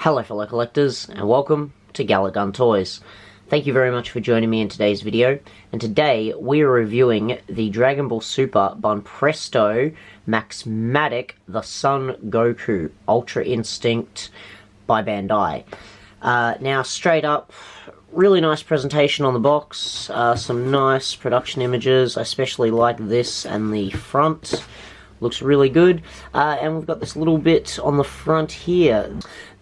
Hello fellow collectors, and welcome to Gallic Gun Toys. Thank you very much for joining me in today's video, and today we are reviewing the Dragon Ball Super Banpresto Maximatic The Son Goku Ultra Instinct by Bandai. Now straight up, really nice presentation on the box, some nice production images. I especially like this and the front. Looks really good, and we've got this little bit on the front here.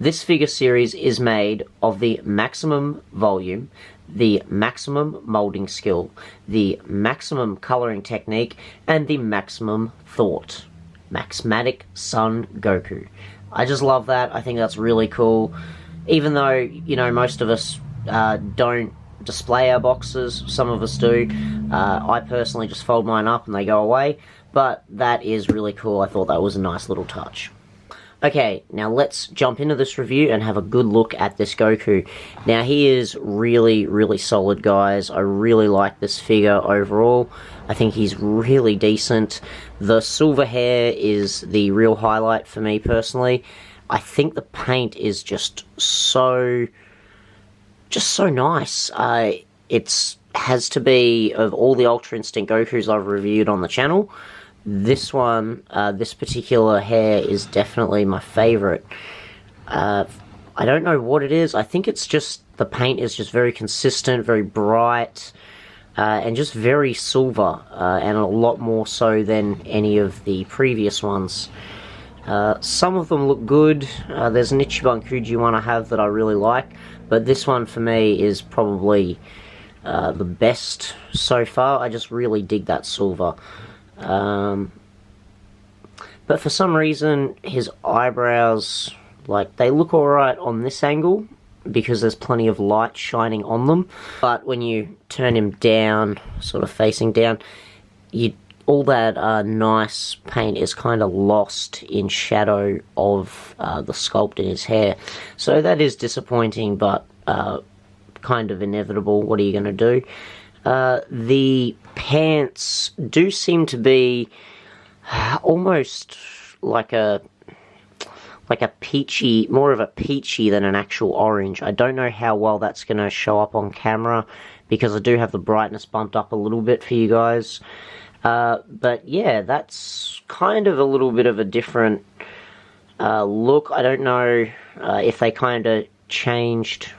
This figure series is made of the maximum volume, the maximum molding skill, the maximum coloring technique, and the maximum thought. Maximatic Son Goku. I just love that. I think that's really cool. Even though, you know, most of us don't display our boxes, some of us do. I personally just fold mine up and they go away. But that is really cool. I thought that was a nice little touch. Okay, now let's jump into this review and have a good look at this Goku. Now he is really, really solid, guys. I really like this figure overall. I think he's really decent. The silver hair is the real highlight for me personally. I think the paint is just so nice. It has to be, of all the Ultra Instinct Gokus I've reviewed on the channel, this one, this particular hair is definitely my favorite. I don't know what it is. I think it's just, the paint is just very consistent, very bright, and just very silver, and a lot more so than any of the previous ones. Some of them look good. There's an Ichiban Kujiwan I have that I really like, but this one for me is probably the best so far. I just really dig that silver. But for some reason his eyebrows, like, they look alright on this angle because there's plenty of light shining on them, but when you turn him down, sort of facing down, all that nice paint is kind of lost in shadow of the sculpt in his hair. So that is disappointing, but kind of inevitable. What are you going to do? The pants do seem to be almost like a peachy, more of a peachy than an actual orange. I don't know how well that's going to show up on camera because I do have the brightness bumped up a little bit for you guys. But yeah, that's kind of a little bit of a different look. I don't know if they kind of changed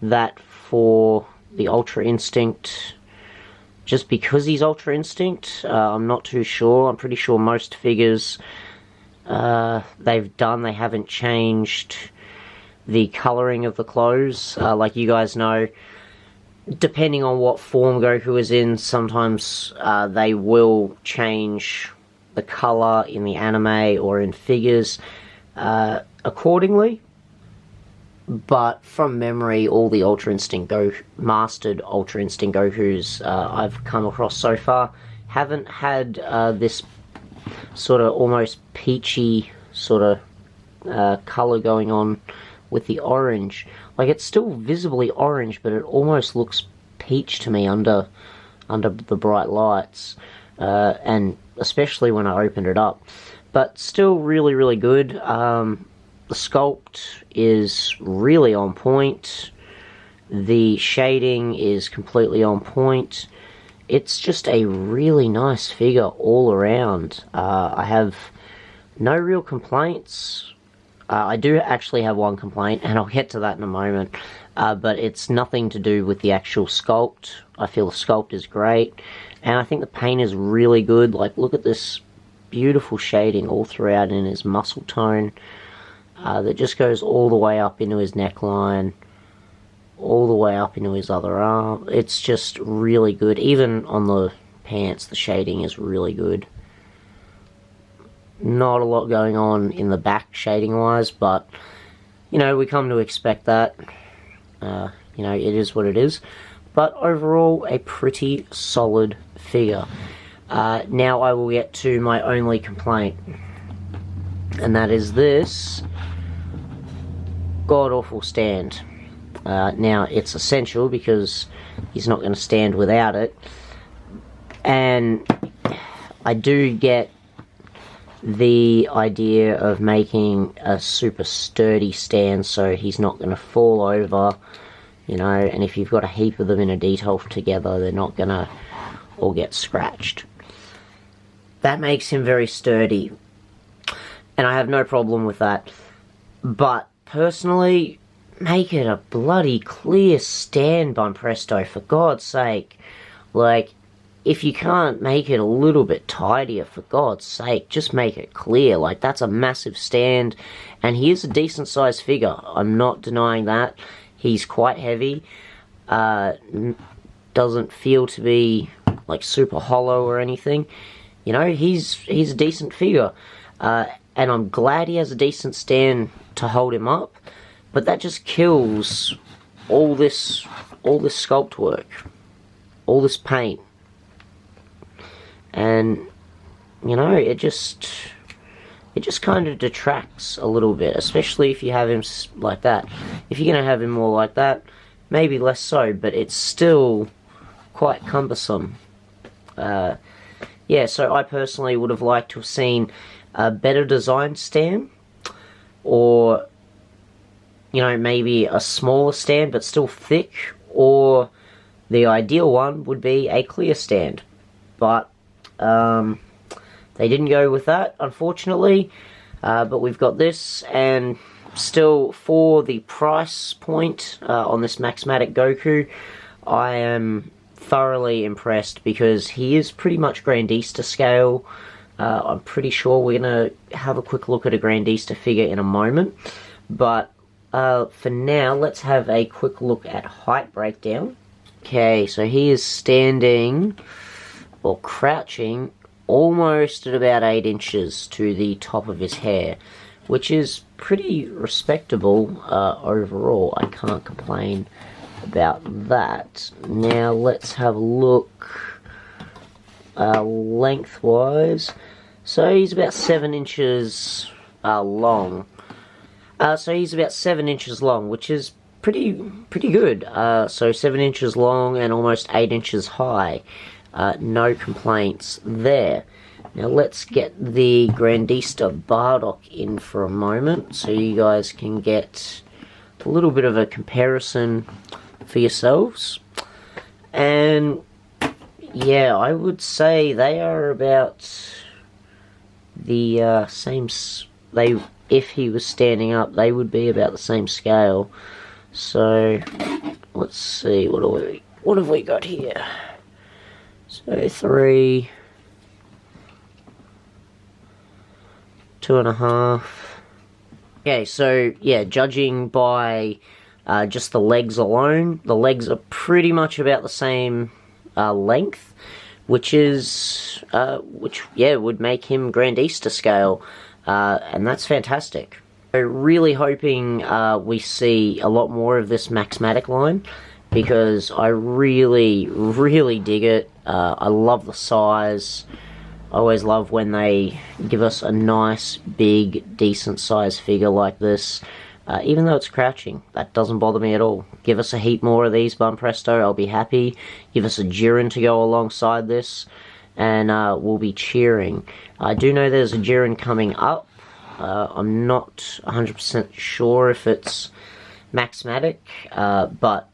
that for the Ultra Instinct just because he's Ultra Instinct. I'm not too sure. I'm pretty sure most figures they haven't changed the coloring of the clothes. Like you guys know, depending on what form Goku is in, sometimes they will change the color in the anime or in figures accordingly. But from memory, all the mastered Ultra Instinct Gokus I've come across so far haven't had this sort of almost peachy sort of color going on with the orange. Like, it's still visibly orange, but it almost looks peach to me under the bright lights, and especially when I opened it up. But still really, really good. The sculpt is really on point. The shading is completely on point. It's just a really nice figure all around. I have no real complaints. I do actually have one complaint, and I'll get to that in a moment. But it's nothing to do with the actual sculpt. I feel the sculpt is great, and I think the paint is really good. Like, look at this beautiful shading all throughout in his muscle tone. That just goes all the way up into his neckline, all the way up into his other arm. It's just really good. Even on the pants, the shading is really good. Not a lot going on in the back shading-wise, but, you know, we come to expect that. You know, it is what it is. But overall, a pretty solid figure. Now I will get to my only complaint, and that is this god-awful stand. Now, it's essential because he's not going to stand without it, and I do get the idea of making a super sturdy stand so he's not going to fall over, you know, and if you've got a heap of them in a detail together, they're not going to all get scratched. That makes him very sturdy, and I have no problem with that. But personally, make it a bloody clear stand, Banpresto, for God's sake. Like, if you can't make it a little bit tidier, for God's sake, just make it clear. Like, that's a massive stand, and he is a decent sized figure. I'm not denying that. He's quite heavy. Doesn't feel to be like super hollow or anything. You know, he's a decent figure, and I'm glad he has a decent stand to hold him up. But that just kills all this sculpt work, all this paint, and you know, it just kind of detracts a little bit, especially if you have him like that. If you're gonna have him more like that, maybe less so, but it's still quite cumbersome. Yeah, so I personally would have liked to have seen a better designed stand, or, you know, maybe a smaller stand but still thick, or the ideal one would be a clear stand. But they didn't go with that, unfortunately. But we've got this, and still, for the price point on this Maximatic Goku, I am thoroughly impressed, because he is pretty much Grandista scale. I'm pretty sure we're going to have a quick look at a Grandista figure in a moment. But for now, let's have a quick look at height breakdown. Okay, so he is standing, or crouching, almost at about 8 inches to the top of his hair, which is pretty respectable overall. I can't complain about that. Now let's have a look lengthwise. So he's about 7 inches long. So he's about 7 inches long, which is pretty good. So 7 inches long and almost 8 inches high. No complaints there. Now let's get the Grandista Bardock in for a moment, so you guys can get a little bit of a comparison for yourselves. And yeah, I would say they are about the same. If he was standing up, they would be about the same scale. So let's see, what have we got here? So 3, 2.5. Okay, so yeah, judging by just the legs alone, the legs are pretty much about the same length, which would make him Grandista scale, and that's fantastic. So really hoping we see a lot more of this Maximatic line, because I really dig it. I love the size. I always love when they give us a nice, big, decent size figure like this. Even though it's crouching, that doesn't bother me at all. Give us a heap more of these, Banpresto, I'll be happy. Give us a Jiren to go alongside this, and we'll be cheering. I do know there's a Jiren coming up. I'm not 100% sure if it's Maximatic, but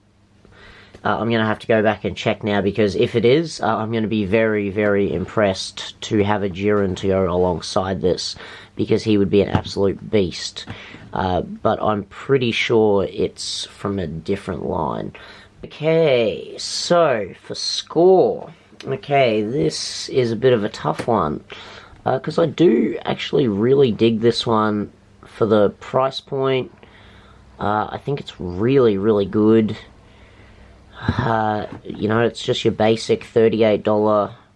I'm going to have to go back and check now, because if it is, I'm going to be very impressed to have a Jiren to go alongside this, because he would be an absolute beast. But I'm pretty sure it's from a different line. Okay, so for score. Okay, this is a bit of a tough one, because I do actually really dig this one for the price point. I think it's really good. You know, it's just your basic $38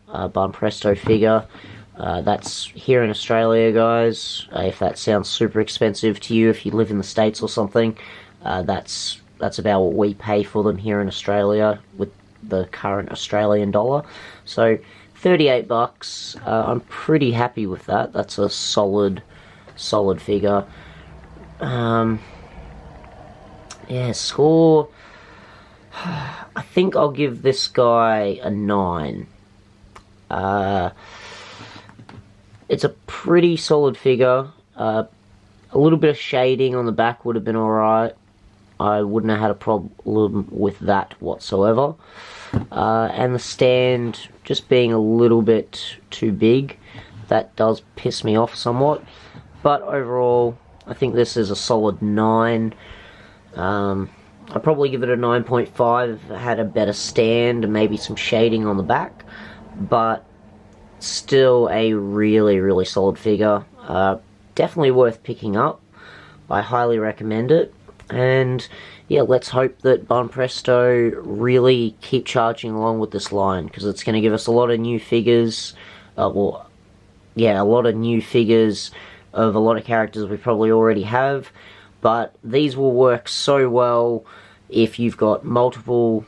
Banpresto figure. That's here in Australia, guys. If that sounds super expensive to you, if you live in the States or something, that's about what we pay for them here in Australia with the current Australian dollar. So $38. I'm pretty happy with that. That's a solid figure. Yeah, score. I think I'll give this guy a 9. it's a pretty solid figure. A little bit of shading on the back would have been alright. I wouldn't have had a problem with that whatsoever. And the stand just being a little bit too big, that does piss me off somewhat. But overall, I think this is a solid 9. I'd probably give it a 9.5 if it had a better stand and maybe some shading on the back. But still a really, really solid figure. Definitely worth picking up. I highly recommend it. And yeah, let's hope that Banpresto really keep charging along with this line, because it's going to give us a lot of new figures. A lot of new figures of a lot of characters we probably already have. But these will work so well if you've got multiple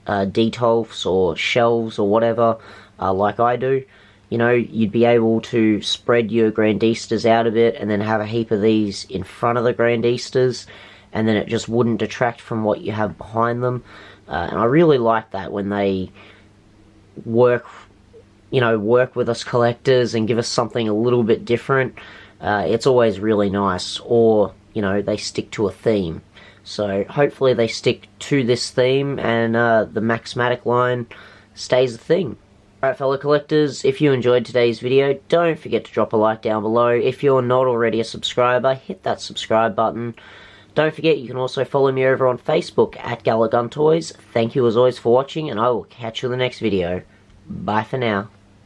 detolfs or shelves or whatever, like I do. You know, you'd be able to spread your Grandistas out a bit and then have a heap of these in front of the Grandistas, and then it just wouldn't detract from what you have behind them. And I really like that when they work with us collectors and give us something a little bit different. It's always really nice. Or, they stick to a theme. So hopefully they stick to this theme and the Maximatic line stays a thing. Alright, fellow collectors, if you enjoyed today's video, don't forget to drop a like down below. If you're not already a subscriber, hit that subscribe button. Don't forget, you can also follow me over on Facebook at Galaguntoys. Thank you as always for watching, and I will catch you in the next video. Bye for now.